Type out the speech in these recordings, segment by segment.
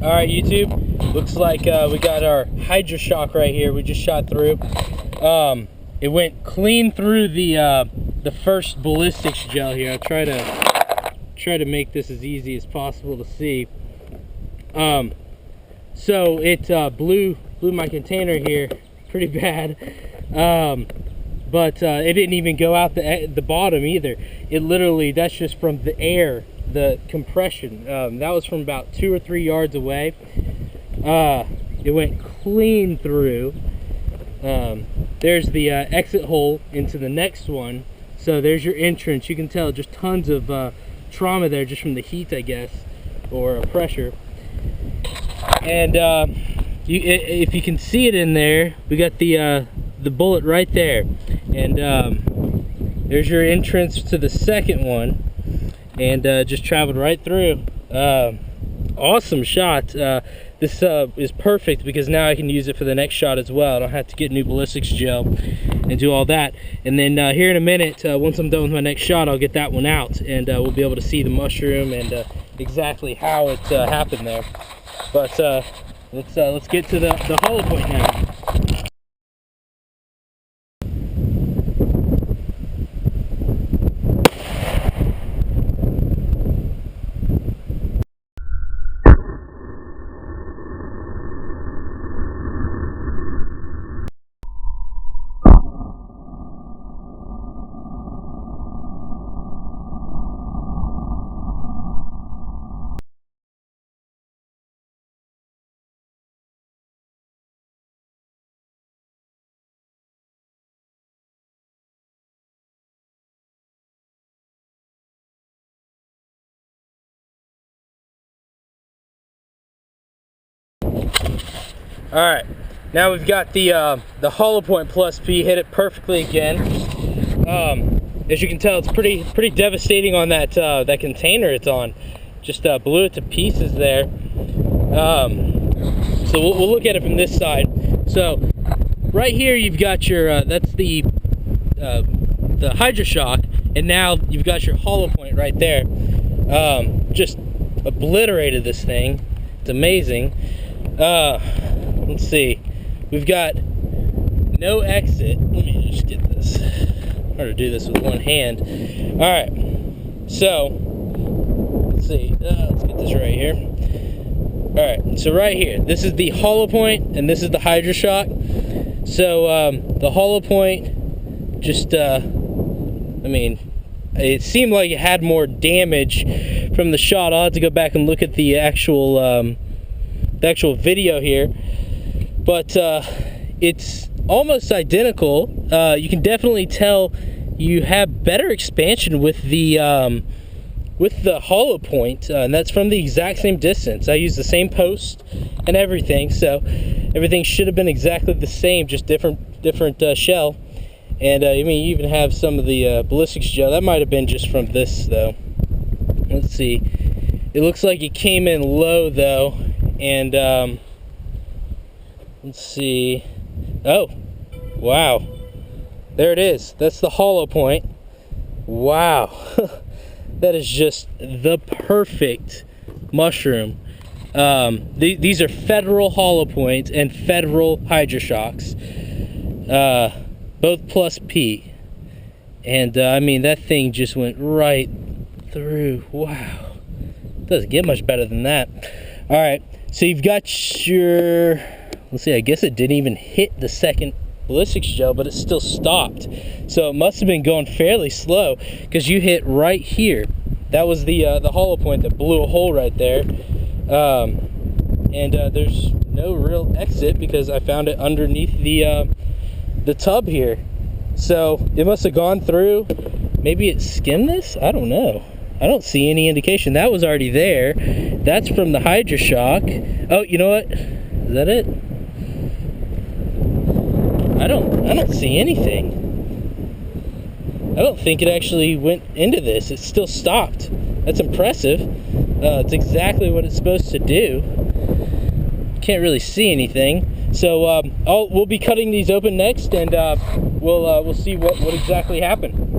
Alright YouTube, looks like we got our Hydra-Shock right here. We just shot through. It went clean through the first ballistics gel here. I'll try to make this as easy as possible to see. So it blew my container here pretty bad, but it didn't even go out the bottom either. It literally, that's just from the air, the compression. That was from about 2 or 3 yards away. It went clean through. There's the exit hole into the next one. So there's your entrance. You can tell just tons of trauma there just from the heat, I guess, or pressure. And if you can see it in there, we got the bullet right there. And there's your entrance to the second one. And just traveled right through. Awesome shot. This is perfect because now I can use it for the next shot as well. I don't have to get new ballistics gel and do all that. And then here in a minute, once I'm done with my next shot, I'll get that one out, and we'll be able to see the mushroom and exactly how it happened there. But let's get to the hollow point now. Alright, now we've got the hollow point plus P, hit it perfectly again. As you can tell, it's pretty devastating on that that container it's on. Just blew it to pieces there. So we'll look at it from this side. So right here you've got your that's the Hydra-Shock, and now you've got your hollow point right there. Just obliterated this thing. It's amazing. Let's see, we've got no exit. Let me just get this. Hard to do this with one hand. All right, so let's see. Let's get this right here. All right, so right here, this is the hollow point, and this is the Hydra-Shock. So the hollow point, just I mean, it seemed like it had more damage from the shot. I'll have to go back and look at the actual video here, but it's almost identical. You can definitely tell you have better expansion with the hollow point, and that's from the exact same distance. I used the same post and everything, so everything should have been exactly the same, just different shell. And I mean, you even have some of the ballistics gel. That might have been just from this though. Let's see. It looks like it came in low though. And let's see. Oh, wow, there it is. That's the hollow point. Wow. That is just the perfect mushroom. These are federal hollow points and federal Hydra-Shocks, both plus P. And I mean, that thing just went right through. Wow, doesn't get much better than that. All right, so you've got your, let's see, I guess it didn't even hit the second ballistics gel, but it still stopped. So it must have been going fairly slow, because you hit right here. That was the hollow point that blew a hole right there. And there's no real exit because I found it underneath the tub here. So it must have gone through. Maybe it skimmed this? I don't know. I don't see any indication. That was already there. That's from the Hydra-Shock. Oh, you know what? Is that it? I don't see anything. I don't think it actually went into this. It still stopped. That's impressive. It's exactly what it's supposed to do. Can't really see anything. So we'll be cutting these open next, and we'll see what exactly happened.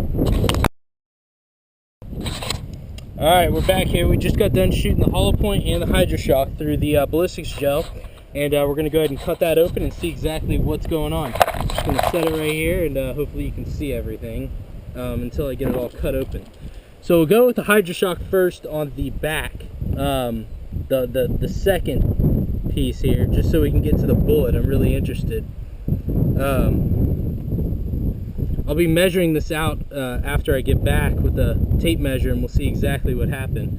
Alright, we're back here. We just got done shooting the hollow point and the Hydra-Shock through the ballistics gel, and we're going to go ahead and cut that open and see exactly what's going on. I'm just going to set it right here, and hopefully you can see everything until I get it all cut open. So we'll go with the Hydra-Shock first on the back, the second piece here, just so we can get to the bullet. I'm really interested. I'll be measuring this out after I get back with the tape measure, and we'll see exactly what happened.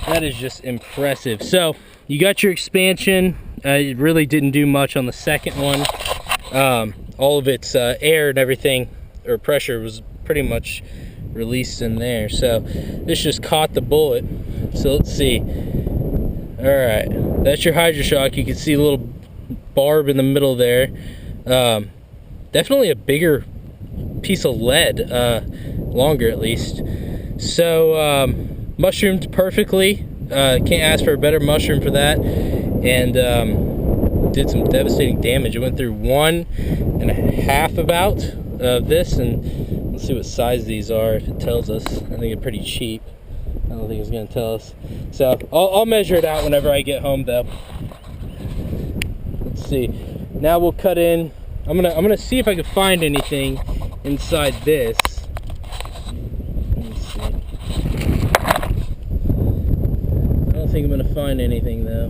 That is just impressive. So you got your expansion. It really didn't do much on the second one. All of its air and everything, or pressure, was pretty much released in there. So this just caught the bullet. So let's see. All right, that's your Hydra-Shock. You can see a little barb in the middle there. Definitely a bigger piece of lead, longer at least. So mushroomed perfectly. Can't ask for a better mushroom for that. And did some devastating damage. It went through 1.5 about of this, and let's see what size these are, if it tells us. I think it's pretty cheap. I don't think it's gonna tell us. So I'll measure it out whenever I get home though. Let's see. Now we'll cut in. I'm gonna see if I can find anything inside this. Let me see. I don't think I'm gonna find anything though,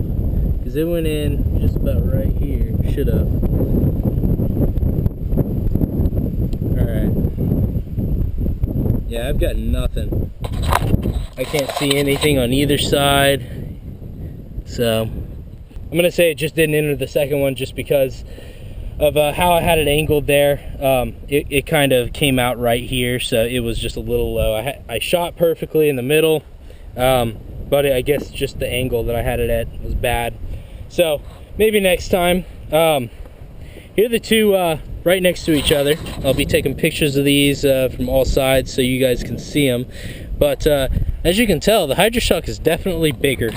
because it went in just about right here. Should have. All right. Yeah, I've got nothing. I can't see anything on either side. So I'm gonna say it just didn't enter the second one, just because of how I had it angled there. It kind of came out right here, so it was just a little low. I shot perfectly in the middle, but I guess just the angle that I had it at was bad. So maybe next time. Here are the two right next to each other. I'll be taking pictures of these from all sides so you guys can see them. But as you can tell, the Hydra-Shock is definitely bigger.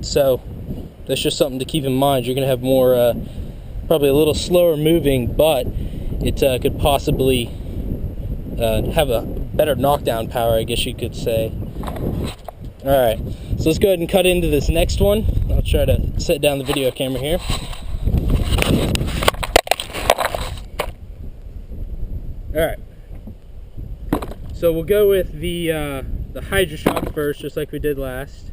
So that's just something to keep in mind. You're gonna have more, probably a little slower moving, but it could possibly have a better knockdown power, I guess you could say. All right, so let's go ahead and cut into this next one. I'll try to set down the video camera here. All right, so we'll go with the Hydra-Shock first, just like we did last.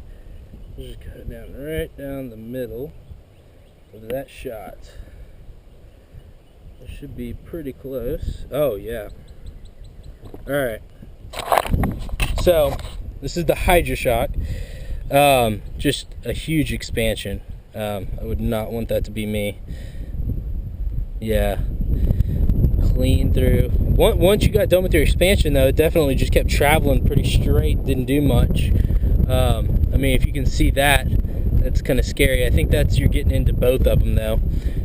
Just cut it down right down the middle of that shot. It should be pretty close. Oh yeah. All right. So this is the Hydra-Shock. Just a huge expansion. I would not want that to be me. Yeah. Clean through. Once you got done with your expansion though, it definitely just kept traveling pretty straight. Didn't do much. I mean, if you can see that, that's kind of scary. I think that's, you're getting into both of them though,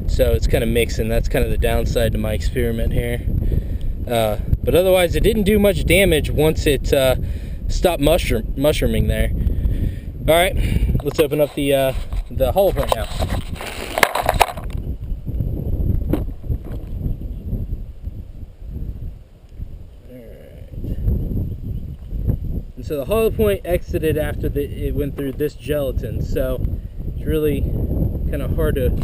so it's kind of mixing. That's kind of the downside to my experiment here. But otherwise, it didn't do much damage once it stopped mushrooming there. All right, let's open up the hollow point now. So the hollow point exited after it went through this gelatin, so it's really kind of hard to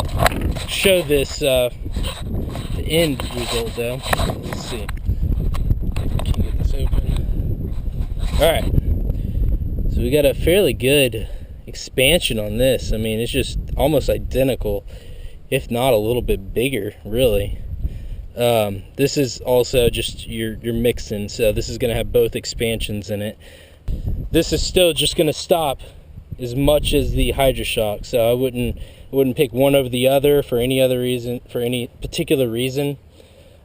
show this the end result though. Let's see. Can get this open. All right. So we got a fairly good expansion on this. I mean, it's just almost identical, if not a little bit bigger, really. This is also just your mixing, so this is going to have both expansions in it. This is still just going to stop as much as the Hydra-Shock, so I wouldn't pick one over the other for any other reason, for any particular reason.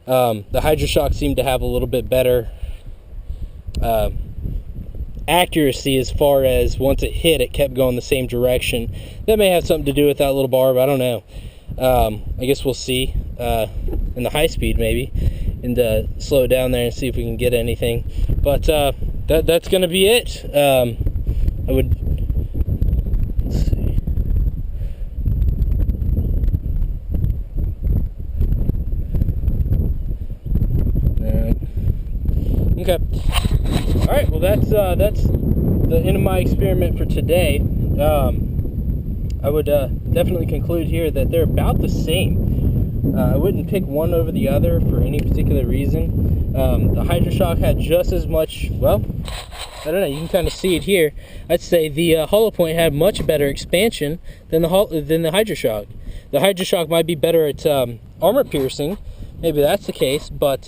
The Hydra-Shock seemed to have a little bit better accuracy, as far as once it hit, it kept going the same direction. That may have something to do with that little barb, I don't know. I guess we'll see in the high speed maybe, and slow it down there and see if we can get anything. But that's gonna be it. I would, let's see. No. Okay. All right. Well, that's the end of my experiment for today. I would definitely conclude here that they're about the same. I wouldn't pick one over the other for any particular reason. The Hydra-Shock had just as much, well, I don't know, you can kind of see it here. I'd say the hollow point had much better expansion than the Hydra-Shock. The Hydra-Shock might be better at armor piercing, maybe that's the case, but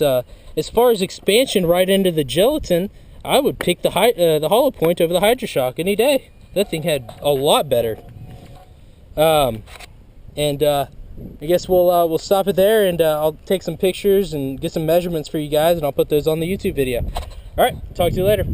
as far as expansion right into the gelatin, I would pick the hollow point over the Hydra-Shock any day. That thing had a lot better. I guess we'll stop it there, and I'll take some pictures and get some measurements for you guys, and I'll put those on the YouTube video. All right, talk to you later.